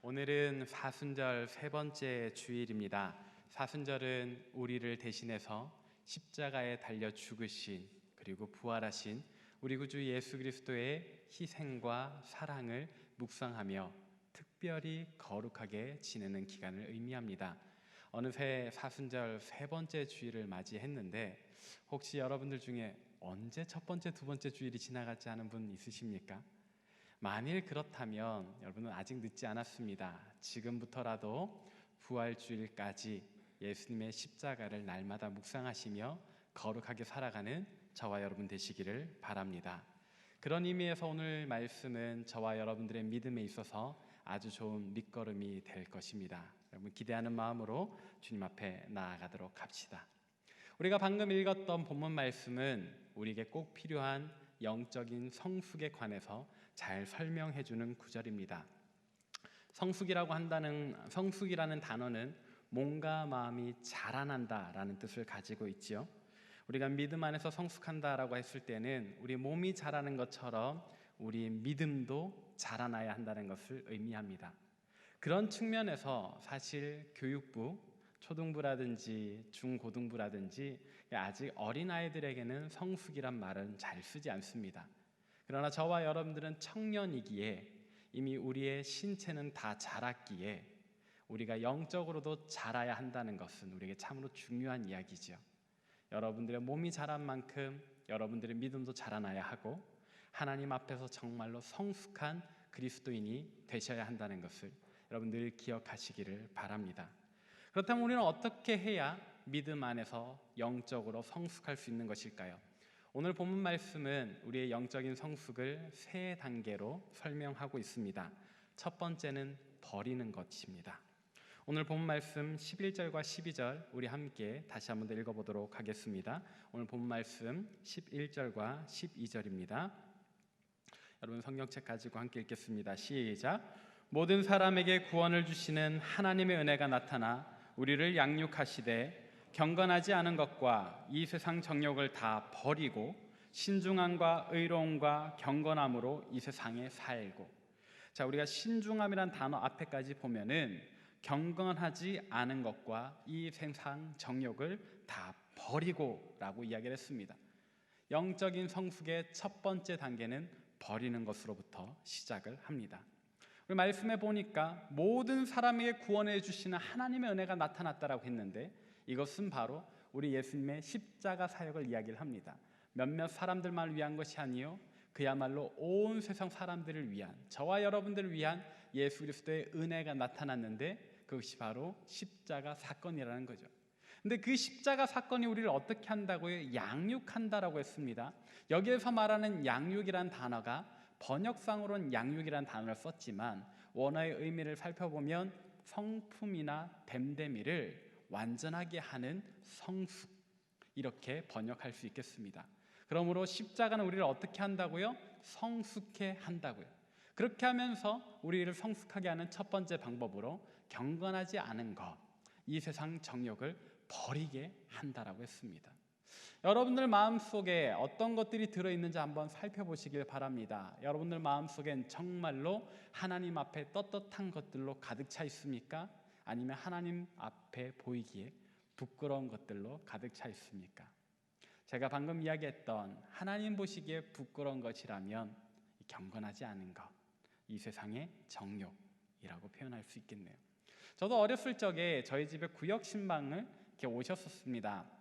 오늘은 사순절 세 번째 주일입니다. 사순절은 우리를 대신해서 십자가에 달려 죽으신 그리고 부활하신 우리 구주 예수 그리스도의 희생과 사랑을 묵상하며 특별히 거룩하게 지내는 기간을 의미합니다. 어느새 사순절 세 번째 주일을 맞이했는데 혹시 여러분들 중에 언제 첫 번째, 두 번째 주일이 지나갔지 하는 분 있으십니까? 만일 그렇다면 여러분은 아직 늦지 않았습니다. 지금부터라도 부활주일까지 예수님의 십자가를 날마다 묵상하시며 거룩하게 살아가는 저와 여러분 되시기를 바랍니다. 그런 의미에서 오늘 말씀은 저와 여러분들의 믿음에 있어서 아주 좋은 밑거름이 될 것입니다. 여러분 기대하는 마음으로 주님 앞에 나아가도록 합시다. 우리가 방금 읽었던 본문 말씀은 우리에게 꼭 필요한 영적인 성숙에 관해서 잘 설명해 주는 구절입니다. 성숙이라는 단어는 몸과 마음이 자라난다라는 뜻을 가지고 있지요. 우리가 믿음 안에서 성숙한다라고 했을 때는 우리 몸이 자라는 것처럼 우리 믿음도 자라나야 한다는 것을 의미합니다. 그런 측면에서 사실 교육부, 초등부라든지 중고등부라든지 아직 어린아이들에게는 성숙이란 말은 잘 쓰지 않습니다. 그러나 저와 여러분들은 청년이기에 이미 우리의 신체는 다 자랐기에 우리가 영적으로도 자라야 한다는 것은 우리에게 참으로 중요한 이야기죠. 여러분들의 몸이 자란 만큼 여러분들의 믿음도 자라나야 하고 하나님 앞에서 정말로 성숙한 그리스도인이 되셔야 한다는 것을 여러분들 기억하시기를 바랍니다. 그렇다면 우리는 어떻게 해야 믿음 안에서 영적으로 성숙할 수 있는 것일까요? 오늘 본문 말씀은 우리의 영적인 성숙을 세 단계로 설명하고 있습니다. 첫 번째는 버리는 것입니다. 오늘 본문 말씀 11절과 12절 우리 함께 다시 한번 더 읽어보도록 하겠습니다. 오늘 본문 말씀 11절과 12절입니다. 여러분 성경책 가지고 함께 읽겠습니다. 시작. 모든 사람에게 구원을 주시는 하나님의 은혜가 나타나 우리를 양육하시되 경건하지 않은 것과 이 세상 정욕을 다 버리고 신중함과 의로움과 경건함으로 이 세상에 살고. 자, 우리가 신중함이란 단어 앞에까지 보면은 경건하지 않은 것과 이 세상 정욕을 다 버리고라고 이야기를 했습니다. 영적인 성숙의 첫 번째 단계는 버리는 것으로부터 시작을 합니다. 우리 말씀해 보니까 모든 사람에게 구원해 주시는 하나님의 은혜가 나타났다라고 했는데 이것은 바로 우리 예수님의 십자가 사역을 이야기를 합니다. 몇몇 사람들만 위한 것이 아니요 그야말로 온 세상 사람들을 위한, 저와 여러분들을 위한 예수 그리스도의 은혜가 나타났는데 그것이 바로 십자가 사건이라는 거죠. 근데 그 십자가 사건이 우리를 어떻게 한다고요? 양육한다라고 했습니다. 여기에서 말하는 양육이란 단어가 번역상으로는 양육이란 단어를 썼지만 원어의 의미를 살펴보면 성품이나 됨됨이를 완전하게 하는 성숙, 이렇게 번역할 수 있겠습니다. 그러므로 십자가는 우리를 어떻게 한다고요? 성숙해 한다고요. 그렇게 하면서 우리를 성숙하게 하는 첫 번째 방법으로 경건하지 않은 것, 이 세상 정욕을 버리게 한다라고 했습니다. 여러분들 마음속에 어떤 것들이 들어있는지 한번 살펴보시길 바랍니다. 여러분들 마음속엔 정말로 하나님 앞에 떳떳한 것들로 가득 차 있습니까? 아니면 하나님 앞에 보이기에 부끄러운 것들로 가득 차 있습니까? 제가 방금 이야기했던 하나님 보시기에 부끄러운 것이라면 경건하지 않은 것, 이 세상의 정욕이라고 표현할 수 있겠네요. 저도 어렸을 적에 저희 집에 구역 신방을 이렇게 오셨었습니다.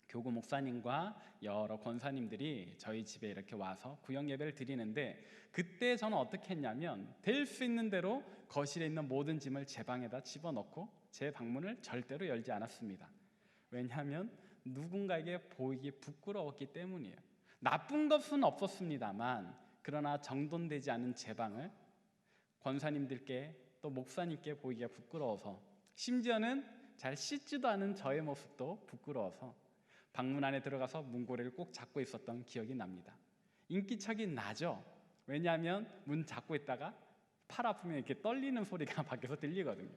교구 목사님과 여러 권사님들이 저희 집에 이렇게 와서 구역 예배를 드리는데 그때 저는 어떻게 했냐면 될 수 있는 대로 거실에 있는 모든 짐을 제 방에다 집어넣고 제 방문을 절대로 열지 않았습니다. 왜냐하면 누군가에게 보이기 부끄러웠기 때문이에요. 나쁜 것은 없었습니다만 그러나 정돈되지 않은 제 방을 권사님들께 또 목사님께 보이기가 부끄러워서, 심지어는 잘 씻지도 않은 저의 모습도 부끄러워서 방문 안에 들어가서 문고리를 꼭 잡고 있었던 기억이 납니다. 인기척이 나죠. 왜냐하면 문 잡고 있다가 팔 아프면 이렇게 떨리는 소리가 밖에서 들리거든요.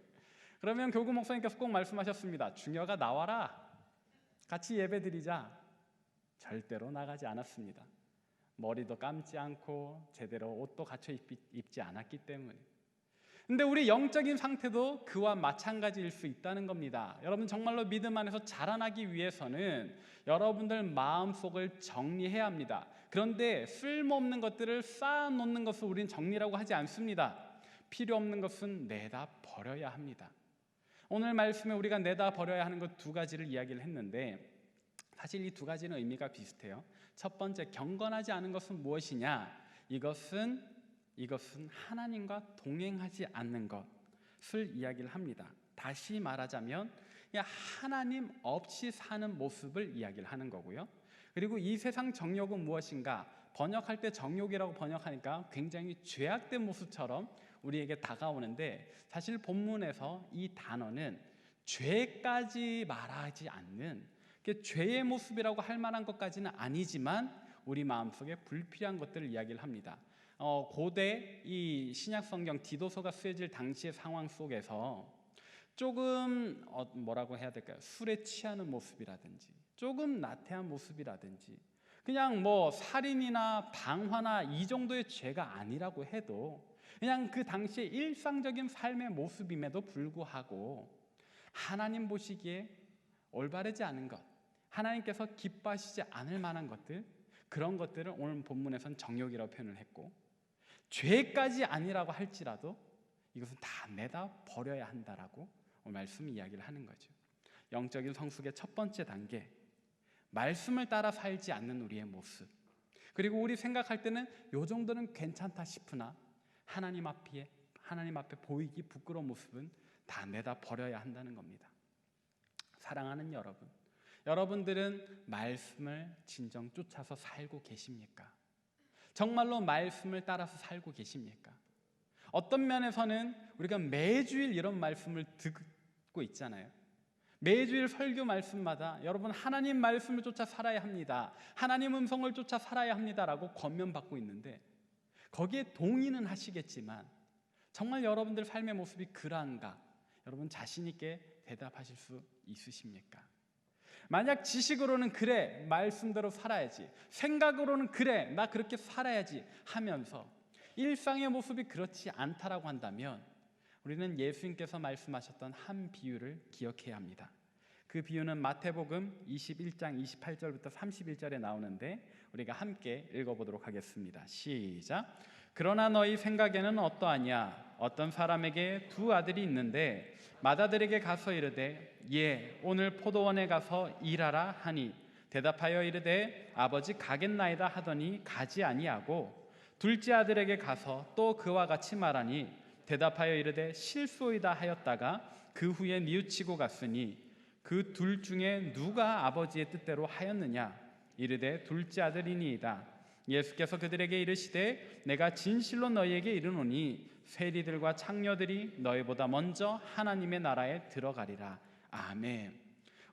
그러면 교구 목사님께서 꼭 말씀하셨습니다. 중여가 나와라, 같이 예배드리자. 절대로 나가지 않았습니다. 머리도 감지 않고 제대로 옷도 갖춰 입지 않았기 때문에. 근데 우리 영적인 상태도 그와 마찬가지일 수 있다는 겁니다. 여러분 정말로 믿음 안에서 자라나기 위해서는 여러분들 마음속을 정리해야 합니다. 그런데 쓸모없는 것들을 쌓아놓는 것을 우리는 정리라고 하지 않습니다. 필요 없는 것은 내다 버려야 합니다. 오늘 말씀에 우리가 내다 버려야 하는 것 두 가지를 이야기를 했는데 사실 이 두 가지는 의미가 비슷해요. 첫 번째, 경건하지 않은 것은 무엇이냐? 이것은 하나님과 동행하지 않는 것을 이야기를 합니다. 다시 말하자면 하나님 없이 사는 모습을 이야기를 하는 거고요. 그리고 이 세상 정욕은 무엇인가? 번역할 때 정욕이라고 번역하니까 굉장히 죄악된 모습처럼 우리에게 다가오는데 사실 본문에서 이 단어는 죄까지 말하지 않는, 죄의 모습이라고 할 만한 것까지는 아니지만 우리 마음속에 불필요한 것들을 이야기를 합니다. 고대 이 신약 성경 디도서가 쓰여질 당시의 상황 속에서 조금 뭐라고 해야 될까요? 술에 취하는 모습이라든지 조금 나태한 모습이라든지 그냥 뭐 살인이나 방화나 이 정도의 죄가 아니라고 해도 그냥 그 당시의 일상적인 삶의 모습임에도 불구하고 하나님 보시기에 올바르지 않은 것, 하나님께서 기뻐하시지 않을 만한 것들, 그런 것들을 오늘 본문에서는 정욕이라고 표현을 했고, 죄까지 아니라고 할지라도 이것은 다 내다 버려야 한다라고 오늘 말씀이 이야기를 하는 거죠. 영적인 성숙의 첫 번째 단계, 말씀을 따라 살지 않는 우리의 모습. 그리고 우리 생각할 때는 요 정도는 괜찮다 싶으나 하나님 앞에 보이기 부끄러운 모습은 다 내다 버려야 한다는 겁니다. 사랑하는 여러분, 여러분들은 말씀을 진정 쫓아서 살고 계십니까? 정말로 말씀을 따라서 살고 계십니까? 어떤 면에서는 우리가 매주일 이런 말씀을 듣고 있잖아요. 매주일 설교 말씀마다 여러분 하나님 말씀을 쫓아 살아야 합니다. 하나님 음성을 쫓아 살아야 합니다라고 권면받고 있는데 거기에 동의는 하시겠지만 정말 여러분들 삶의 모습이 그러한가? 여러분 자신 있게 대답하실 수 있으십니까? 만약 지식으로는 그래 말씀대로 살아야지, 생각으로는 그래 나 그렇게 살아야지 하면서 일상의 모습이 그렇지 않다라고 한다면 우리는 예수님께서 말씀하셨던 한 비유를 기억해야 합니다. 그 비유는 마태복음 21장 28절부터 31절에 나오는데 우리가 함께 읽어보도록 하겠습니다. 시작. 그러나 너희 생각에는 어떠하냐? 어떤 사람에게 두 아들이 있는데 맏아들에게 가서 이르되 예 오늘 포도원에 가서 일하라 하니 대답하여 이르되 아버지 가겠나이다 하더니 가지 아니하고 둘째 아들에게 가서 또 그와 같이 말하니 대답하여 이르되 실소이다 하였다가 그 후에 뉘우치고 갔으니 그 둘 중에 누가 아버지의 뜻대로 하였느냐? 이르되 둘째 아들이니이다. 예수께서 그들에게 이르시되 내가 진실로 너희에게 이르노니 세리들과 창녀들이 너희보다 먼저 하나님의 나라에 들어가리라. 아멘.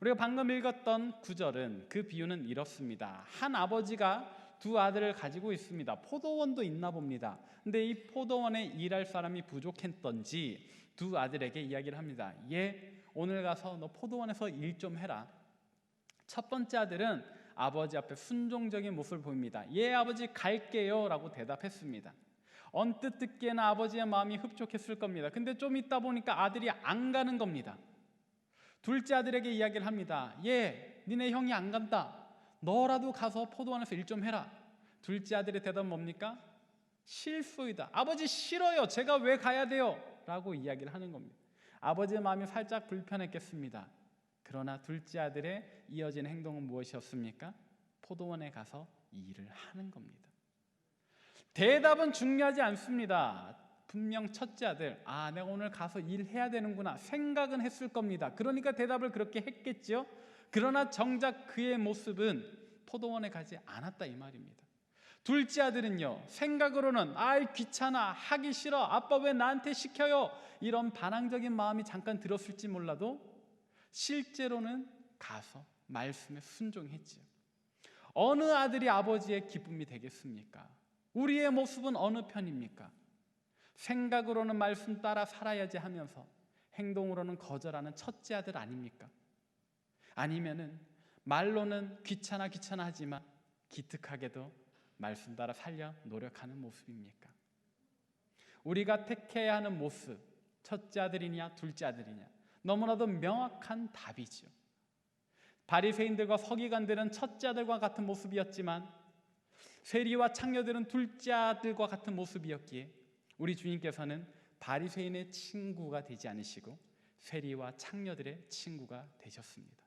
우리가 방금 읽었던 구절은 그 비유는 이렇습니다. 한 아버지가 두 아들을 가지고 있습니다. 포도원도 있나 봅니다. 근데 이 포도원에 일할 사람이 부족했던지 두 아들에게 이야기를 합니다. 예, 오늘 가서 너 포도원에서 일 좀 해라. 첫 번째 아들은 아버지 앞에 순종적인 모습을 보입니다. 예 아버지 갈게요 라고 대답했습니다. 언뜻 듣기에는 아버지의 마음이 흡족했을 겁니다. 근데 좀 있다 보니까 아들이 안 가는 겁니다. 둘째 아들에게 이야기를 합니다. 예 니네 형이 안 간다. 너라도 가서 포도원에서 일 좀 해라. 둘째 아들의 대답은 뭡니까? 실소이다. 아버지 싫어요. 제가 왜 가야 돼요? 라고 이야기를 하는 겁니다. 아버지의 마음이 살짝 불편했겠습니다. 그러나 둘째 아들의 이어진 행동은 무엇이었습니까? 포도원에 가서 일을 하는 겁니다. 대답은 중요하지 않습니다. 분명 첫째 아들, 내가 오늘 가서 일해야 되는구나 생각은 했을 겁니다. 그러니까 대답을 그렇게 했겠죠. 그러나 정작 그의 모습은 포도원에 가지 않았다 이 말입니다. 둘째 아들은요, 생각으로는 귀찮아, 하기 싫어, 아빠 왜 나한테 시켜요? 이런 반항적인 마음이 잠깐 들었을지 몰라도 실제로는 가서 말씀에 순종했지요. 어느 아들이 아버지의 기쁨이 되겠습니까? 우리의 모습은 어느 편입니까? 생각으로는 말씀 따라 살아야지 하면서 행동으로는 거절하는 첫째 아들 아닙니까? 아니면은 말로는 귀찮아 하지만 기특하게도 말씀 따라 살려 노력하는 모습입니까? 우리가 택해야 하는 모습, 첫째 아들이냐 둘째 아들이냐, 너무나도 명확한 답이죠. 바리새인들과 서기관들은 첫째 아들과 같은 모습이었지만 세리와 창녀들은 둘째 아들과 같은 모습이었기에 우리 주님께서는 바리새인의 친구가 되지 않으시고 세리와 창녀들의 친구가 되셨습니다.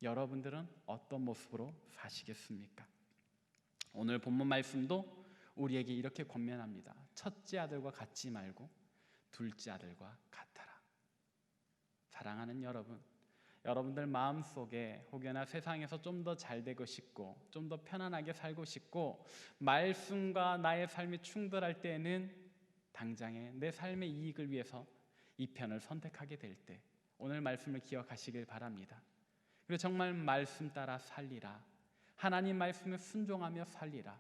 여러분들은 어떤 모습으로 사시겠습니까? 오늘 본문 말씀도 우리에게 이렇게 권면합니다. 첫째 아들과 같지 말고 둘째 아들과 같아라. 사랑하는 여러분, 여러분들 마음속에 혹여나 세상에서 좀 더 잘 되고 싶고 좀 더 편안하게 살고 싶고 말씀과 나의 삶이 충돌할 때에는 당장에 내 삶의 이익을 위해서 이 편을 선택하게 될 때 오늘 말씀을 기억하시길 바랍니다. 그리고 정말 말씀 따라 살리라. 하나님 말씀에 순종하며 살리라.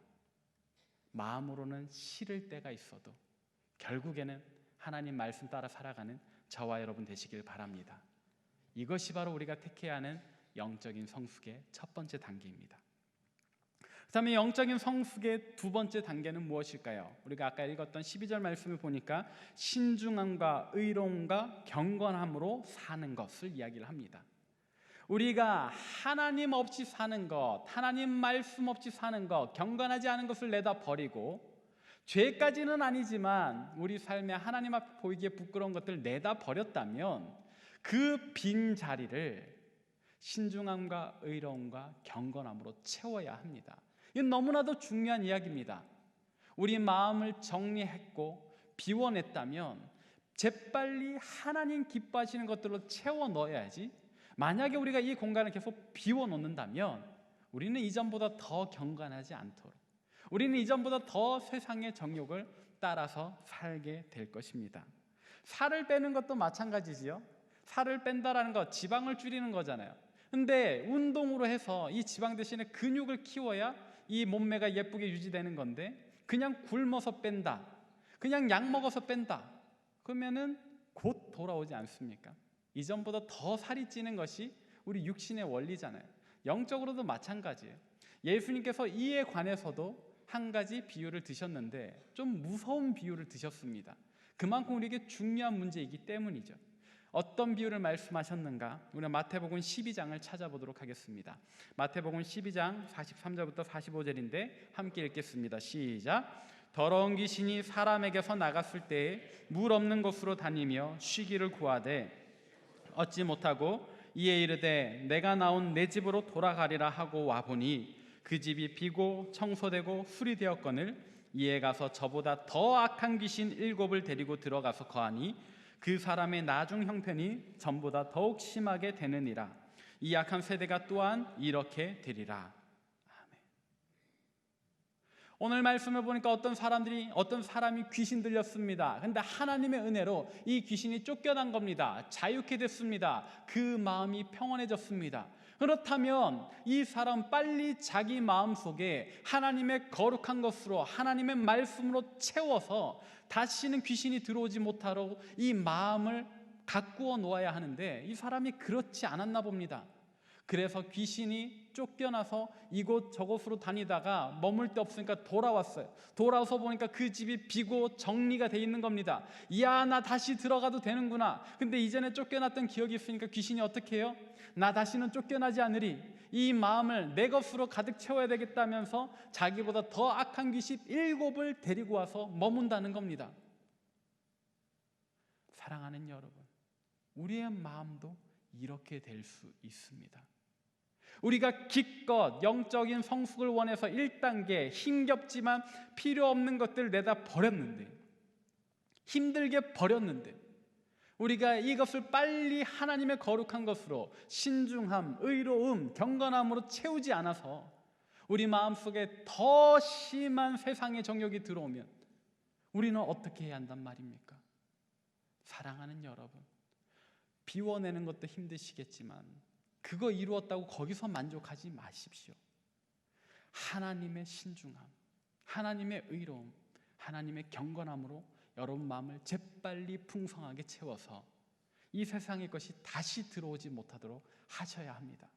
마음으로는 싫을 때가 있어도 결국에는 하나님 말씀 따라 살아가는 저와 여러분 되시길 바랍니다. 이것이 바로 우리가 택해야 하는 영적인 성숙의 첫 번째 단계입니다. 그 다음에 영적인 성숙의 두 번째 단계는 무엇일까요? 우리가 아까 읽었던 12절 말씀을 보니까 신중함과 의로움과 경건함으로 사는 것을 이야기를 합니다. 우리가 하나님 없이 사는 것, 하나님 말씀 없이 사는 것, 경건하지 않은 것을 내다 버리고 죄까지는 아니지만 우리 삶에 하나님 앞에 보이기에 부끄러운 것들을 내다 버렸다면 그 빈 자리를 신중함과 의로움과 경건함으로 채워야 합니다. 이건 너무나도 중요한 이야기입니다. 우리 마음을 정리했고 비워냈다면 재빨리 하나님 기뻐하시는 것들로 채워 넣어야지, 만약에 우리가 이 공간을 계속 비워놓는다면 우리는 이전보다 더 경건하지 않도록, 우리는 이전보다 더 세상의 정욕을 따라서 살게 될 것입니다. 살을 빼는 것도 마찬가지지요. 살을 뺀다라는 것, 지방을 줄이는 거잖아요. 근데 운동으로 해서 이 지방 대신에 근육을 키워야 이 몸매가 예쁘게 유지되는 건데 그냥 굶어서 뺀다, 그냥 약 먹어서 뺀다, 그러면은 곧 돌아오지 않습니까? 이전보다 더 살이 찌는 것이 우리 육신의 원리잖아요. 영적으로도 마찬가지예요. 예수님께서 이에 관해서도 한 가지 비유를 드셨는데 좀 무서운 비유를 드셨습니다. 그만큼 우리에게 중요한 문제이기 때문이죠. 어떤 비유를 말씀하셨는가? 우리가 마태복음 12장을 찾아보도록 하겠습니다. 마태복음 12장 43절부터 45절인데 함께 읽겠습니다. 시작. 더러운 귀신이 사람에게서 나갔을 때에 물 없는 곳으로 다니며 쉬기를 구하되 얻지 못하고 이에 이르되 내가 나온 내 집으로 돌아가리라 하고 와보니 그 집이 비고 청소되고 수리되었거늘 이에 가서 저보다 더 악한 귀신 7을 데리고 들어가서 거하니 그 사람의 나중 형편이 전보다 더욱 심하게 되느니라. 이 악한 세대가 또한 이렇게 되리라. 아멘. 오늘 말씀을 보니까 어떤 사람이 귀신 들렸습니다. 근데 하나님의 은혜로 이 귀신이 쫓겨난 겁니다. 자유케 됐습니다. 그 마음이 평온해졌습니다. 그렇다면 이 사람 빨리 자기 마음속에 하나님의 거룩한 것으로, 하나님의 말씀으로 채워서 다시는 귀신이 들어오지 못하도록 이 마음을 가꾸어 놓아야 하는데 이 사람이 그렇지 않았나 봅니다. 그래서 귀신이 쫓겨나서 이곳 저곳으로 다니다가 머물 데 없으니까 돌아왔어요. 돌아와서 보니까 그 집이 비고 정리가 돼 있는 겁니다. 야, 나 다시 들어가도 되는구나. 근데 이전에 쫓겨났던 기억이 있으니까 귀신이 어떻게 해요? 나 다시는 쫓겨나지 않으리. 이 마음을 내 것으로 가득 채워야 되겠다면서 자기보다 더 악한 귀신 7을 데리고 와서 머문다는 겁니다. 사랑하는 여러분, 우리의 마음도 이렇게 될 수 있습니다. 우리가 기껏 영적인 성숙을 원해서 1단계 힘겹지만 필요 없는 것들을 내다 버렸는데, 힘들게 버렸는데 우리가 이것을 빨리 하나님의 거룩한 것으로 신중함, 의로움, 경건함으로 채우지 않아서 우리 마음속에 더 심한 세상의 정욕이 들어오면 우리는 어떻게 해야 한단 말입니까? 사랑하는 여러분, 비워내는 것도 힘드시겠지만 그거 이루었다고 거기서 만족하지 마십시오. 하나님의 신중함, 하나님의 의로움, 하나님의 경건함으로 여러분 마음을 재빨리 풍성하게 채워서 이 세상의 것이 다시 들어오지 못하도록 하셔야 합니다.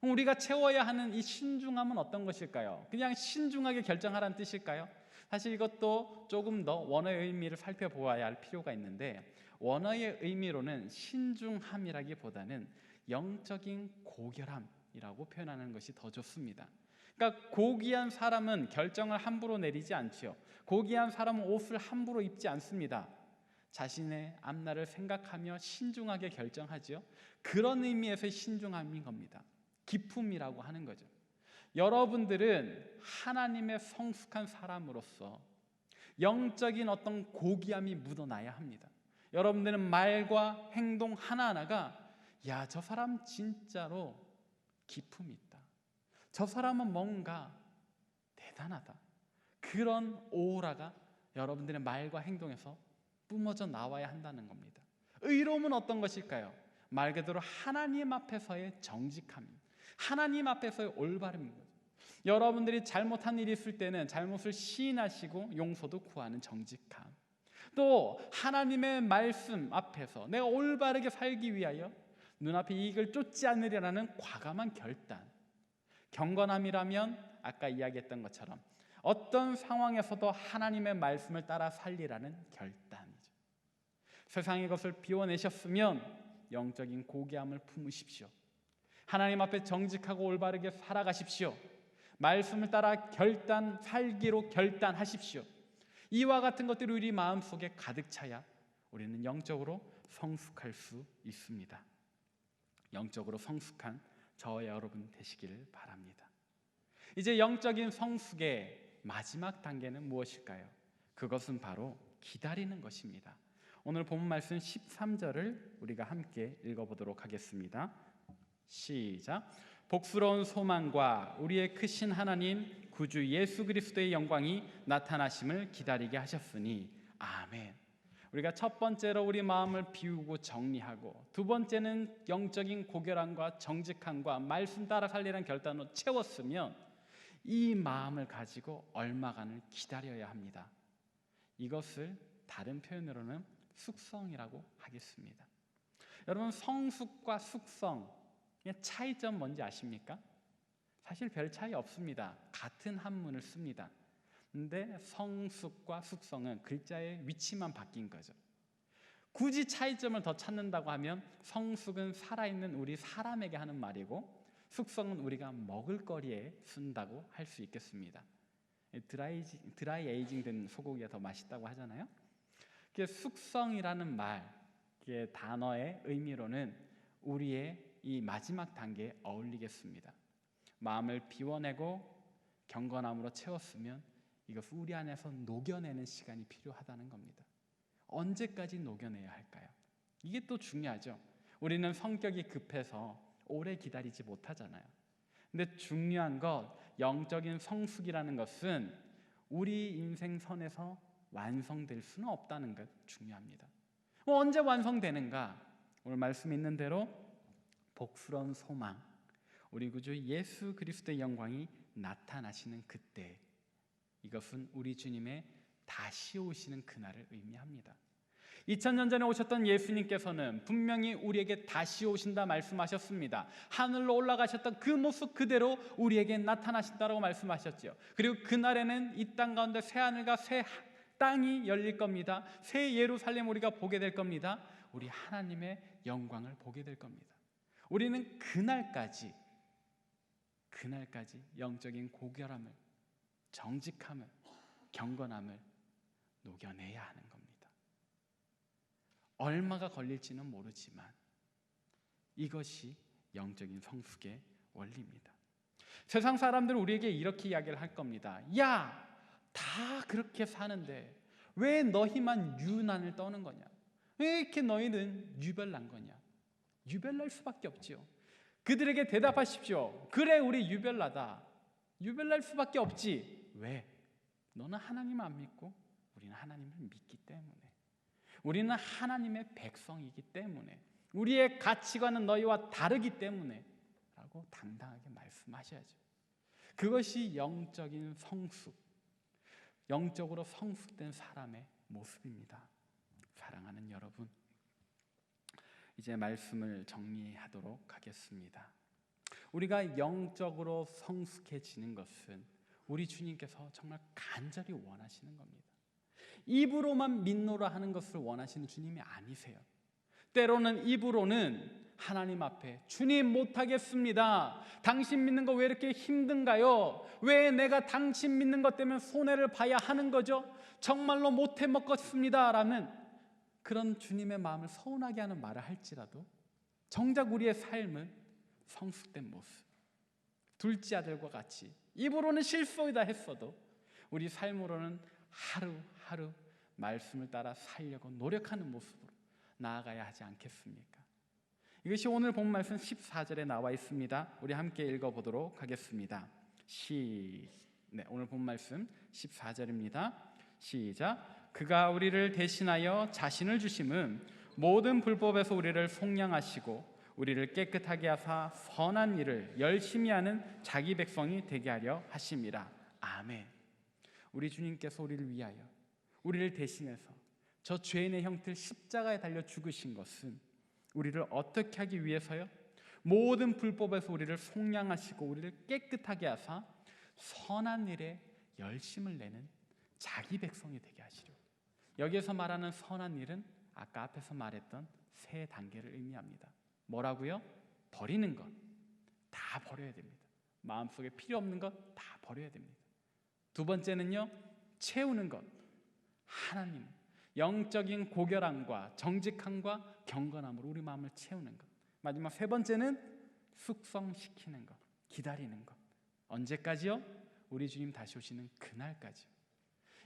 우리가 채워야 하는 이 신중함은 어떤 것일까요? 그냥 신중하게 결정하라는 뜻일까요? 사실 이것도 조금 더 원어의 의미를 살펴보아야 할 필요가 있는데, 원어의 의미로는 신중함이라기보다는 영적인 고결함이라고 표현하는 것이 더 좋습니다. 그러니까 고귀한 사람은 결정을 함부로 내리지 않지요. 고귀한 사람은 옷을 함부로 입지 않습니다. 자신의 앞날을 생각하며 신중하게 결정하지요. 그런 의미에서의 신중함인 겁니다. 기품이라고 하는 거죠. 여러분들은 하나님의 성숙한 사람으로서 영적인 어떤 고귀함이 묻어나야 합니다. 여러분들은 말과 행동 하나하나가 야, 저 사람 진짜로 기품이 있다. 저 사람은 뭔가 대단하다. 그런 오라가 여러분들의 말과 행동에서 뿜어져 나와야 한다는 겁니다. 의로움은 어떤 것일까요? 말 그대로 하나님 앞에서의 정직함, 하나님 앞에서의 올바름입니다. 여러분들이 잘못한 일이 있을 때는 잘못을 시인하시고 용서도 구하는 정직함, 또 하나님의 말씀 앞에서 내가 올바르게 살기 위하여 눈앞의 이익을 쫓지 않으리라는 과감한 결단, 경건함이라면 아까 이야기했던 것처럼 어떤 상황에서도 하나님의 말씀을 따라 살리라는 결단이죠. 세상의 것을 비워내셨으면 영적인 고귀함을 품으십시오. 하나님 앞에 정직하고 올바르게 살아가십시오. 말씀을 따라 살기로 결단하십시오. 이와 같은 것들이 우리 마음속에 가득 차야 우리는 영적으로 성숙할 수 있습니다. 영적으로 성숙한 저와 여러분 되시기를 바랍니다. 이제 영적인 성숙의 마지막 단계는 무엇일까요? 그것은 바로 기다리는 것입니다. 오늘 본문 말씀 13절을 우리가 함께 읽어보도록 하겠습니다. 시작. 복스러운 소망과 우리의 크신 하나님 구주 예수 그리스도의 영광이 나타나심을 기다리게 하셨으니 아멘. 우리가 첫 번째로 우리 마음을 비우고 정리하고, 두 번째는 영적인 고결함과 정직함과 말씀 따라 살리라는 결단으로 채웠으면 이 마음을 가지고 얼마간을 기다려야 합니다. 이것을 다른 표현으로는 숙성이라고 하겠습니다. 여러분, 성숙과 숙성의 차이점 뭔지 아십니까? 사실 별 차이 없습니다. 같은 한문을 씁니다. 근데 성숙과 숙성은 글자의 위치만 바뀐 거죠. 굳이 차이점을 더 찾는다고 하면 성숙은 살아있는 우리 사람에게 하는 말이고, 숙성은 우리가 먹을거리에 쓴다고 할 수 있겠습니다. 드라이 에이징 된 소고기가 더 맛있다고 하잖아요. 숙성이라는 말, 단어의 의미로는 우리의 이 마지막 단계에 어울리겠습니다. 마음을 비워내고 경건함으로 채웠으면 이것을 우리 안에서 녹여내는 시간이 필요하다는 겁니다. 언제까지 녹여내야 할까요? 이게 또 중요하죠. 우리는 성격이 급해서 오래 기다리지 못하잖아요. 근데 중요한 것, 영적인 성숙이라는 것은 우리 인생 선에서 완성될 수는 없다는 것 중요합니다. 언제 완성되는가? 오늘 말씀에 있는 대로 복스러운 소망, 우리 구주 예수 그리스도의 영광이 나타나시는 그때, 이것은 우리 주님의 다시 오시는 그날을 의미합니다. 2000년 전에 오셨던 예수님께서는 분명히 우리에게 다시 오신다 말씀하셨습니다. 하늘로 올라가셨던 그 모습 그대로 우리에게 나타나신다라고 말씀하셨죠. 그리고 그날에는 이 땅 가운데 새 하늘과 새 땅이 열릴 겁니다. 새 예루살렘 우리가 보게 될 겁니다. 우리 하나님의 영광을 보게 될 겁니다. 우리는 그날까지 영적인 고결함을, 정직함을, 경건함을 녹여내야 하는 겁니다. 얼마가 걸릴지는 모르지만 이것이 영적인 성숙의 원리입니다. 세상 사람들은 우리에게 이렇게 이야기를 할 겁니다. 야, 다 그렇게 사는데 왜 너희만 유난을 떠는 거냐? 왜 이렇게 너희는 유별난 거냐? 유별날 수밖에 없지요. 그들에게 대답하십시오. 그래, 우리 유별나다. 유별날 수밖에 없지. 왜? 너는 하나님 안 믿고 우리는 하나님을 믿기 때문에. 우리는 하나님의 백성이기 때문에, 우리의 가치관은 너희와 다르기 때문에 라고 당당하게 말씀하셔야죠. 그것이 영적인 성숙, 영적으로 성숙된 사람의 모습입니다. 사랑하는 여러분, 이제 말씀을 정리하도록 하겠습니다. 우리가 영적으로 성숙해지는 것은 우리 주님께서 정말 간절히 원하시는 겁니다. 입으로만 믿노라 하는 것을 원하시는 주님이 아니세요. 때로는 입으로는 하나님 앞에 주님 못하겠습니다. 당신 믿는 거 왜 이렇게 힘든가요? 왜 내가 당신 믿는 것 때문에 손해를 봐야 하는 거죠? 정말로 못해 먹겠습니다 라는 그런 주님의 마음을 서운하게 하는 말을 할지라도 정작 우리의 삶은 성숙된 모습, 둘째 아들과 같이 입으로는 실수이다 했어도 우리 삶으로는 하루하루 말씀을 따라 살려고 노력하는 모습으로 나아가야 하지 않겠습니까? 이것이 오늘 본 말씀 14절에 나와 있습니다. 우리 함께 읽어보도록 하겠습니다. 오늘 본 말씀 14절입니다. 시작. 그가 우리를 대신하여 자신을 주심은 모든 불법에서 우리를 속량하시고 우리를 깨끗하게 하사 선한 일을 열심히 하는 자기 백성이 되게 하려 하심이라. 아멘. 우리 주님께서 우리를 위하여 우리를 대신해서 저 죄인의 형틀 십자가에 달려 죽으신 것은 우리를 어떻게 하기 위해서요? 모든 불법에서 우리를 속량하시고 우리를 깨끗하게 하사 선한 일에 열심을 내는 자기 백성이 되게 하시려고. 여기에서 말하는 선한 일은 아까 앞에서 말했던 세 단계를 의미합니다. 뭐라고요? 버리는 것 다 버려야 됩니다. 마음속에 필요 없는 것 다 버려야 됩니다. 두 번째는요, 채우는 것. 하나님 영적인 고결함과 정직함과 경건함으로 우리 마음을 채우는 것. 마지막 세 번째는 숙성시키는 것, 기다리는 것. 언제까지요? 우리 주님 다시 오시는 그날까지요.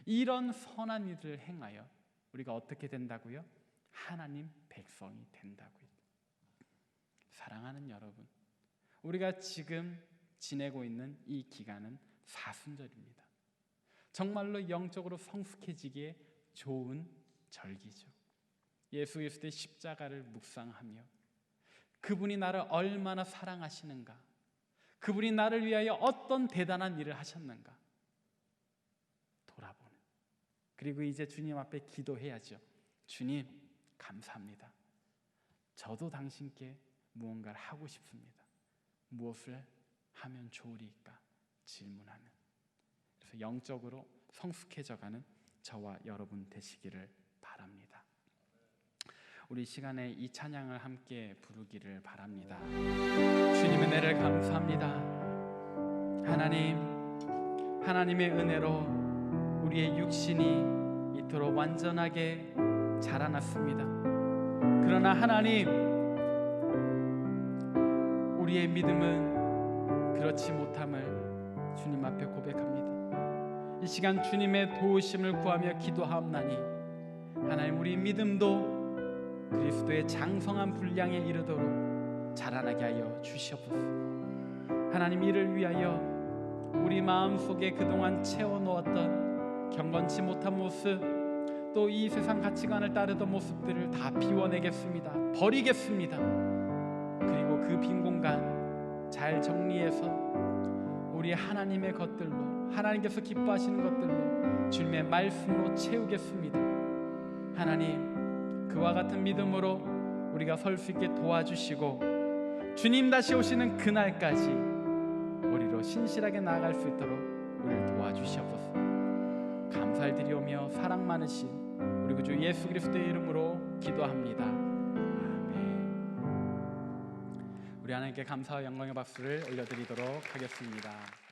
이런 선한 일을 행하여 우리가 어떻게 된다고요? 하나님 백성이 된다고요. 사랑하는 여러분, 우리가 지금 지내고 있는 이 기간은 사순절입니다. 정말로 영적으로 성숙해지기에 좋은 절기죠. 예수 그리스도의 십자가를 묵상하며 그분이 나를 얼마나 사랑하시는가, 그분이 나를 위하여 어떤 대단한 일을 하셨는가 돌아보는. 그리고 이제 주님 앞에 기도해야죠. 주님 감사합니다. 저도 당신께 무언가를 하고 싶습니다. 무엇을 하면 좋으리까 질문하는. 그래서 영적으로 성숙해져가는 저와 여러분 되시기를 바랍니다. 우리 시간에 이 찬양을 함께 부르기를 바랍니다. 주님의 은혜를 감사합니다. 하나님, 하나님의 은혜로 우리의 육신이 이토록 완전하게 자라났습니다. 그러나 하나님, 우리의 믿음은 그렇지 못함을 주님 앞에 고백합니다. 이 시간 주님의 도우심을 구하며 기도하옵나니 하나님, 우리 믿음도 그리스도의 장성한 분량에 이르도록 자라나게 하여 주시옵소서. 하나님, 이를 위하여 우리 마음속에 그동안 채워놓았던 경건치 못한 모습, 또 이 세상 가치관을 따르던 모습들을 다 비워내겠습니다. 버리겠습니다. 그리고 그 빈 공간 잘 정리해서 우리 하나님의 것들로, 하나님께서 기뻐하시는 것들로 주님의 말씀으로 채우겠습니다. 하나님, 그와 같은 믿음으로 우리가 설 수 있게 도와주시고 주님 다시 오시는 그날까지 우리로 신실하게 나아갈 수 있도록 우리를 도와주시옵소서. 감사를 드리오며 사랑 많으신 우리 구주 예수 그리스도의 이름으로 기도합니다. 아멘. 우리 하나님께 감사와 영광의 박수를 올려드리도록 하겠습니다.